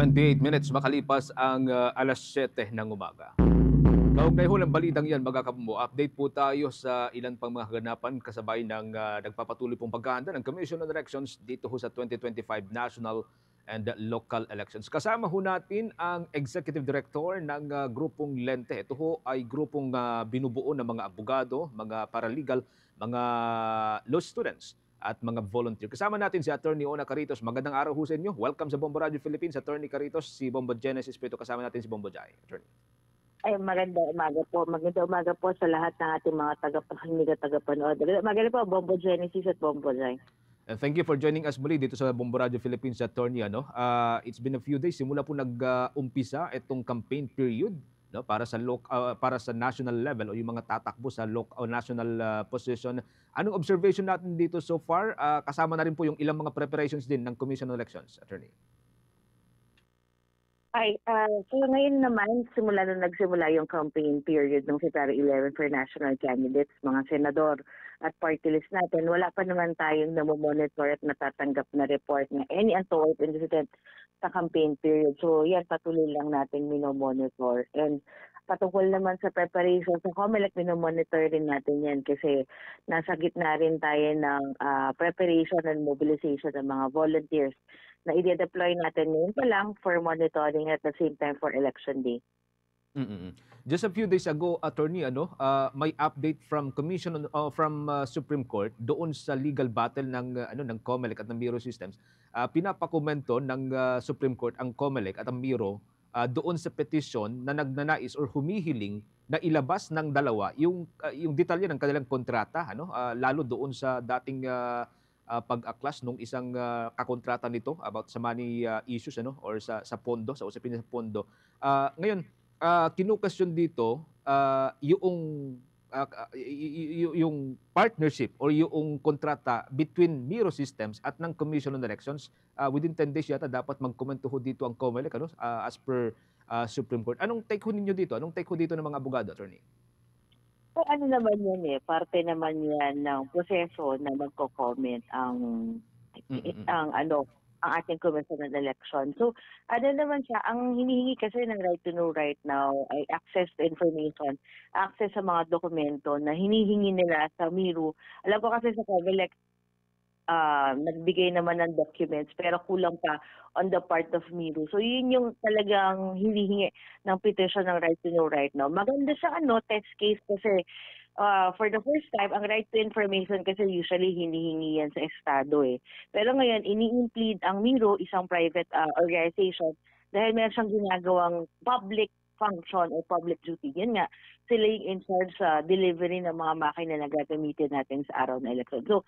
28 minutes makalipas ang alas 7 ng umaga. Kaugnay ho ng balitang yan, mga kapumo, update po tayo sa ilan pang mga kaganapan kasabay ng nagpapatuloy pong paghahanda ng Commission on Elections dito ho sa 2025 national and local elections. Kasama ho natin ang Executive Director ng grupong Lente. Ito ho ay grupong binubuo ng mga abogado, mga paralegal, mga law students at mga volunteer. Kasama natin si Attorney Ona Caritos. Magandang araw ho sa inyo. Welcome sa Bombo Radio Philippines, Attorney Caritos. Si Bombo Genesis po ito. Kasama natin si Bombo Jai. Attorney. Ay, magandang umaga po. Magandang umaga po sa lahat ng ating mga tagapakinig at tagapanood. Magandang po, Bombo Genesis at Bombo Jai. And thank you for joining us muli dito sa Bombo Radio Philippines, Attorney. It's been a few days simula po nag-umpisa itong campaign period, no, para sa national level o yung mga tatakbo sa local o national position. Anong observation natin dito so far? Kasama na rin po yung ilang mga preparations din ng Commission on Elections, Attorney. So ngayon naman, nagsimula yung campaign period ng February 11 for national candidates, mga senador at party list natin. Wala pa naman tayong namomonitor at natatanggap na report na any untoward incident sa campaign period. So yan, patuloy lang natin minomonitor. And patungkol naman sa preparation sa COMELEC, minomonitor rin natin yan kasi nasa gitna rin tayo ng preparation and mobilization ng mga volunteers na i-deploy natin ngayon pa lang for monitoring at the same time for election day. Just a few days ago, Attorney, may update from Supreme Court doon sa legal battle ng COMELEC at ng Bureau Systems. Pinapakomento ng Supreme Court ang COMELEC at ang Bureau doon sa petition na nagnanais or humihiling na ilabas ng dalawa yung detalye ng kanilang kontrata, lalo doon sa dating pag-aklas nung isang kakontrata nito about sa money issues or sa pondo, sa usapin sa pondo. Ngayon, kinukasyon dito yung partnership or yung kontrata between Miro Systems at ng Commission on Elections. Within 10 days yata dapat magkomento ho dito ang COMELEC as per Supreme Court. Anong take ho ninyo dito? Anong take ho dito ng mga abogado, Attorney? So ano naman yan parte naman yan ng proseso na magko-comment ang ating Commission on Election. So ano naman siya, ang hinihingi kasi ng right to know right now ay access to information, access sa mga dokumento na hinihingi nila sa Miro. Alam ko kasi sa COMELEC, nagbigay naman ng documents pero kulang pa on the part of Miro. So yun yung talagang hinihingi ng petition ng right to know right now. Maganda siyang test case kasi for the first time, ang right to information kasi usually hinihingi yan sa Estado Pero ngayon, ini-implead ang Miro, isang private organization, dahil meron siyang ginagawang public function or public duty. Yan nga, sila yung in charge sa delivery ng mga makina na gagamitin natin sa araw na election. So,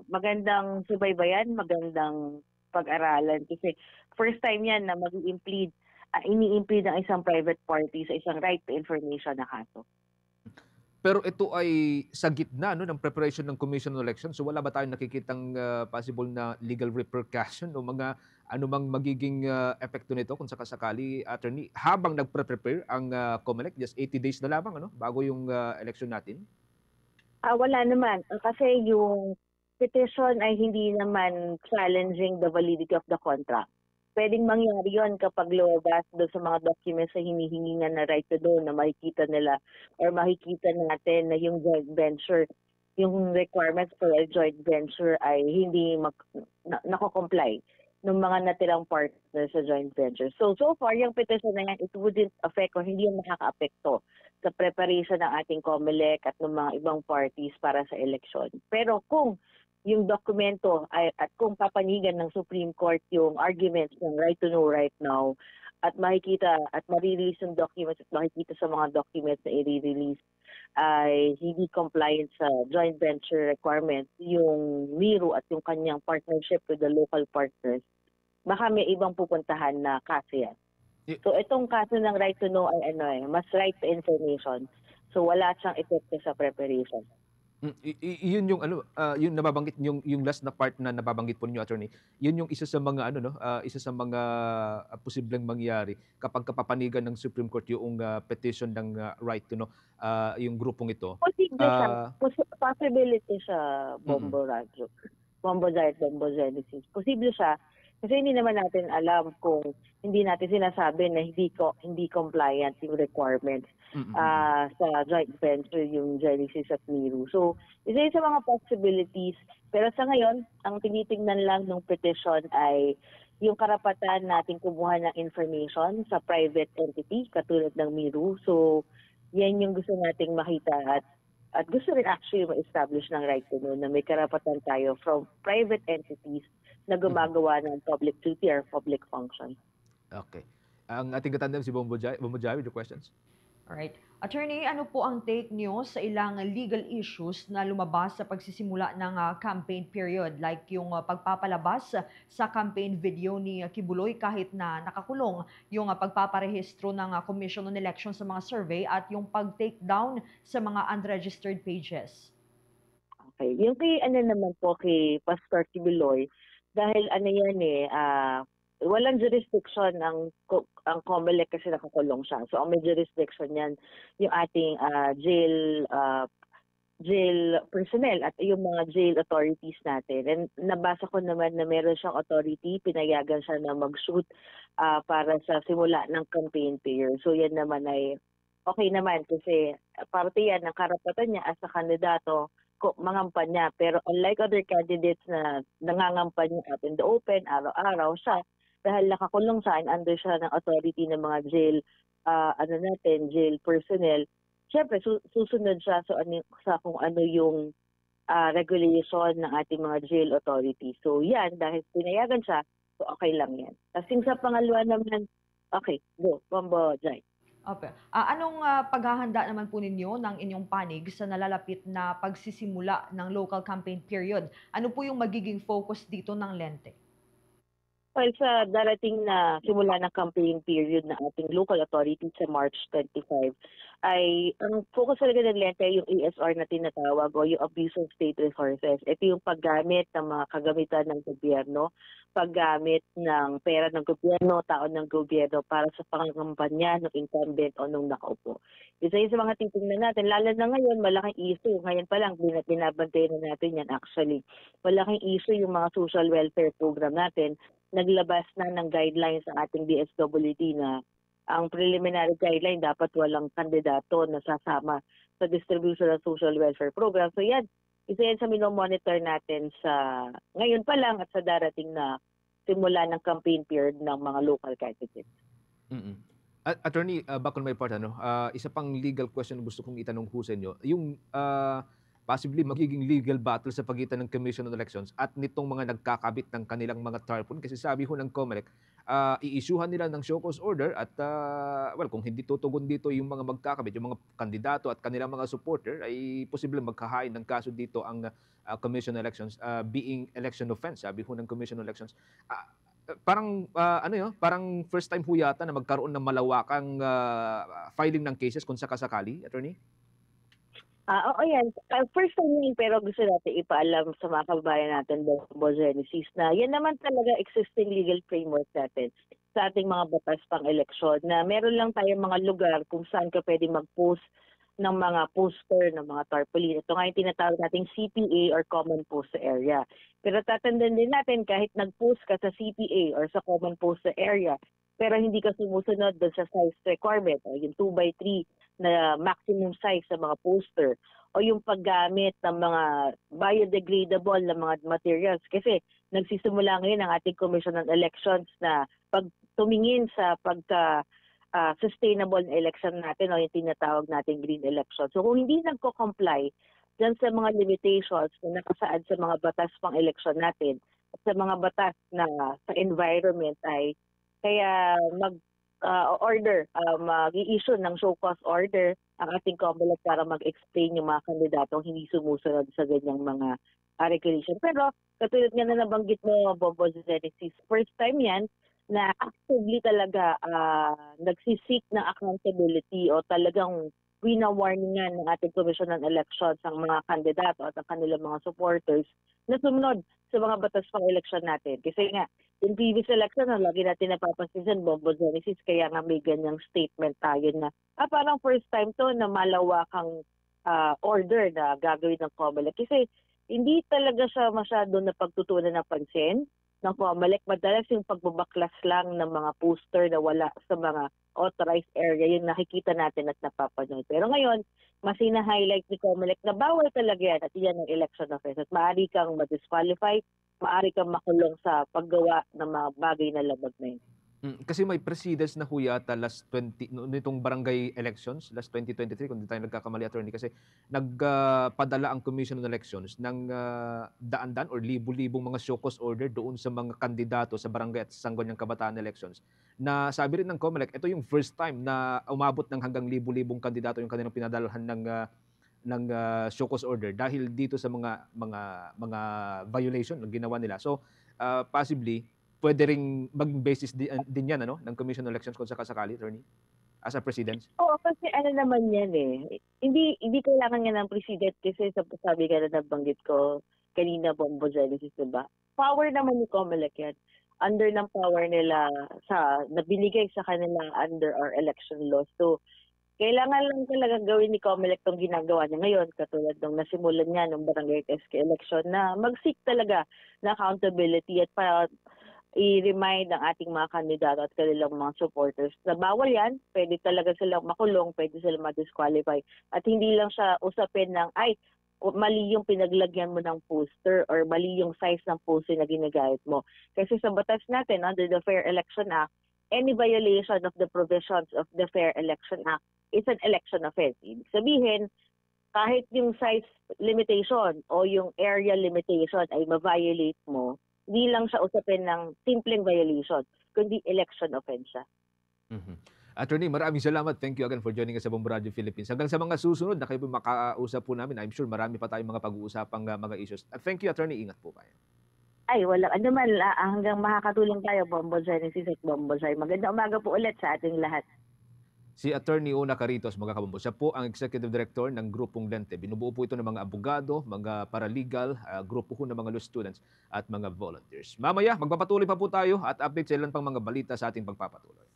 magandang subaybayan, magandang pag-aralan kasi first time yan na mag-i-implead, ini-implead ng isang private party sa isang right to information na kaso. Pero ito ay sa gitna ng preparation ng Commission on Elections. So wala ba tayong nakikitang possible na legal repercussion o mga anumang magiging epekto nito kung sakasakali, Attorney, habang nagpre-prepare ang COMELEC, just 80 days na lamang bago yung election natin? Wala naman. Kasi yung petition ay hindi naman challenging the validity of the contract. Pwedeng mangyari yon kapag lumabas doon sa mga documents na hinihingingan na right to know na makikita nila or makikita natin na yung joint venture, yung requirements for a joint venture ay hindi nako-comply ng mga natirang partners sa joint venture. So far, yung petition na yan, it wouldn't affect or hindi yung makaka-apekto sa preparation ng ating COMELEC at ng mga ibang parties para sa election. Pero kung yung dokumento at kung papanigan ng Supreme Court yung arguments ng right to know right now at makikita at ma-release yung documents at makikita sa mga documents na i-release ay hindi compliant sa joint venture requirements yung Miro at yung kanyang partnership with the local partners, baka may ibang pupuntahan na kaso yan. So itong kaso ng right to know ay mas right to information. So wala siyang epekto sa preparation. Yun yung yung nababanggit yung last na part na nababanggit po niyo, Attorney. Yun yung isa sa mga isa sa mga posibleng mangyari kapag kapapanigan ng Supreme Court yung petition ng right to know yung grupong ito. Posible siya. Possibility siya, Bombo Radio. Bombo Diet, Bombo Genesis. Posible siya Kasi hindi naman natin alam kung hindi natin sinasabi na hindi compliant yung requirements sa joint venture yung Genesis at Miru. So, isa yun sa mga possibilities. Pero sa ngayon, ang tinitingnan lang ng petition ay yung karapatan natin kumuha ng information sa private entity katulad ng Miru. So, yan yung gusto nating makita at gusto rin actually ma-establish ng right to know na may karapatan tayo from private entities na gumagawa ng public duty or public function. Okay. Ang ating katandem si Bombo Jai with the questions. Alright. Attorney, ano po ang take niyo sa ilang legal issues na lumabas sa pagsisimula ng campaign period like yung pagpapalabas sa campaign video ni Kibuloy kahit na nakakulong, yung pagpaparehistro ng Commission on Elections sa mga survey at yung pag-take down sa mga unregistered pages? Okay. Yung kay naman po kay Pastor Kibuloy, dahil yan walang jurisdiction ang COMELEC kasi nakakulong siya. So ang may jurisdiction yan yung ating jail personnel at yung mga jail authorities natin. And nabasa ko naman na meron siyang authority, pinayagan siya na mag-shoot para sa simula ng campaign period. So yan naman ay okay naman kasi parte yan ng karapatan niya as a kandidato mangampanya. Pero unlike other candidates na nangangampanya out in the open, araw-araw siya, dahil nakakulong siya and under siya ng authority ng mga jail, jail personnel, syempre susunod siya sa kung ano yung regulation ng ating mga jail authority. So yan, dahil pinayagan siya, so okay lang yan. Kasing sa pangalawa naman, okay, go, Bombo Jai. Okay. Anong paghahanda naman po ninyo ng inyong panig sa nalalapit na pagsisimula ng local campaign period? Ano po yung magiging focus dito ng Lente? Well, sa darating na simula ng campaign period ng ating local authority sa March 25, ay ang focus talaga ng Lente yung ASR na tinatawag o yung abuse of state resources. Ito yung paggamit ng mga kagamitan ng gobyerno, paggamit ng pera ng gobyerno, tao ng gobyerno para sa pangangampanya ng incumbent o nung nakaupo. Isa yun sa mga titingnan natin, lalo na ngayon, malaking issue. Ngayon pa lang, binabantayan na natin yan actually. Malaking issue yung mga social welfare program natin. Naglabas na ng guidelines ang ating DSWD na ang preliminary guideline dapat walang kandidato na sasama sa distribution ng social welfare program. So yan, isa yan sa minomonitor natin sa ngayon pa lang at sa darating na simula ng campaign period ng mga local candidates. Attorney, back on my part, isa pang legal question na gusto kong itanong ho sa inyo. Yung possibly magiging legal battle sa pagitan ng Commission on Elections at nitong mga nagkakabit ng kanilang mga tarpon kasi sabi ho ng COMELEC, i-issuehan nila ng show cause order at kung hindi tutugon dito yung mga magkakabit, yung mga kandidato at kanilang mga supporter ay posible magkahain ng kaso dito ang Commission on Elections being election offense, sabi ho ng Commission on Elections. Parang parang first time ho yata na magkaroon ng malawakang filing ng cases kung sakasakali, attorney? Oo yan. First time yun, pero gusto natin ipaalam sa mga kababayan natin, Bombo Genesis, na yan naman talaga existing legal framework natin sa ating mga batas pang eleksyon na meron lang tayong mga lugar kung saan ka pwede mag-post ng mga poster, ng mga tarpaulin. Ito nga yung tinatawag nating CPA or Common Post Area. Pero tatandaan din natin kahit nag-post ka sa CPA or sa Common Post Area, pero hindi ka sumusunod doon sa size requirement o yung 2x3 na maximum size sa mga poster o yung paggamit ng mga biodegradable na mga materials. Kasi nagsisimula ngayon ang ating Commission on Elections na tumingin sa sustainable na election natin o yung tinatawag natin green election. So kung hindi nagko-comply dyan sa mga limitations na nakasaad sa mga batas pang election natin at sa mga batas na sa environment ay kaya mag-i-issue ng show cause order ang ating COMELEC para mag-explain yung mga kandidatong hindi sumusunod sa ganyang mga regulation. Pero katulad nga na nabanggit mo, Bombo Genesis, first time yan na actively talaga nagsisik ng accountability o talagang wina-warningan ng ating Commission on Elections ang mga kandidato at ang kanilang mga supporters na sumunod sa mga batas pang eleksyon natin. Kasi nga, in previous election, lagi natin napapansin, Bombo Genesis, kaya nga may ganyang statement tayo na parang first time to na malawakang order na gagawin ng COMELEC. Kasi hindi talaga siya masyado na pagtutunan ng pansin ng COMELEC, madalas yung pagbabaklas lang ng mga poster na wala sa mga authorized area, yung nakikita natin at napapanood. Pero ngayon, mas hina-highlight ni COMELEC na bawal talaga yan at yan ang election offense. At maaari kang ma-disqualify, maaari kang makulong sa paggawa ng mga bagay na labag na yun. Kasi may precedents na ho yata last 20 nitong barangay elections, last 2023 kung di tayo nagkakamali, attorney, kasi nagpadala ang Commission on Elections ng daan-daan or libu-libong mga show cause order doon sa mga kandidato sa barangay at Sangguniang Kabataan elections. Na sabi rin ng COMELEC, ito yung first time na umabot ng hanggang libu-libong kandidato yung kanilang pinadalhan ng show cause order dahil dito sa mga violation na ginawa nila. So possibly pwede ring maging basis din yan, ano, ng Commission on Elections kung sakasakali, attorney, as a precedence. Oo, kasi ano naman yan eh. Hindi kailangan nga ng president kasi sabi ka na nabanggit ko kanina, Bombo Genesis, diba? Power naman ni COMELEC yan. Under ng power nila na binigay sa kanila under our election laws. So, kailangan lang talaga gawin ni COMELEC tong ginagawa niya ngayon, katulad nung nasimulan niya nung barangay SK election, na mag-seek talaga na accountability at i-remind ang ating mga kandidato at kanilang mga supporters na bawal yan, pwede talaga silang makulong, pwede silang ma-disqualify. At hindi lang siya usapin ng, mali yung pinaglagyan mo ng poster or mali yung size ng poster na ginagamit mo. Kasi sa batas natin, under the Fair Election Act, any violation of the provisions of the Fair Election Act is an election offense. Ibig sabihin, kahit yung size limitation o yung area limitation ay ma-violate mo, hindi lang siya usapin ng simpleng violation, kundi election offense siya. Attorney, maraming salamat. Thank you again for joining us sa Bombo Radio Philippines. Hanggang sa mga susunod na kayo po makausap po namin, I'm sure marami pa tayong mga pag-uusapang mga issues. At thank you, attorney. Ingat po kayo. Ay, wala. Ano man, hanggang makakatulong tayo, Bombo Genesis at Bombo Zay. Magandang umaga po ulit sa ating lahat. Si Attorney Una Caritos, mga kabombo. Siya po ang Executive Director ng Grupong Lente. Binubuo po ito ng mga abogado, mga paralegal, grupo po ng mga law students at mga volunteers. Mamaya, magpapatuloy pa po tayo at update sa ilan pang mga balita sa ating pagpapatuloy.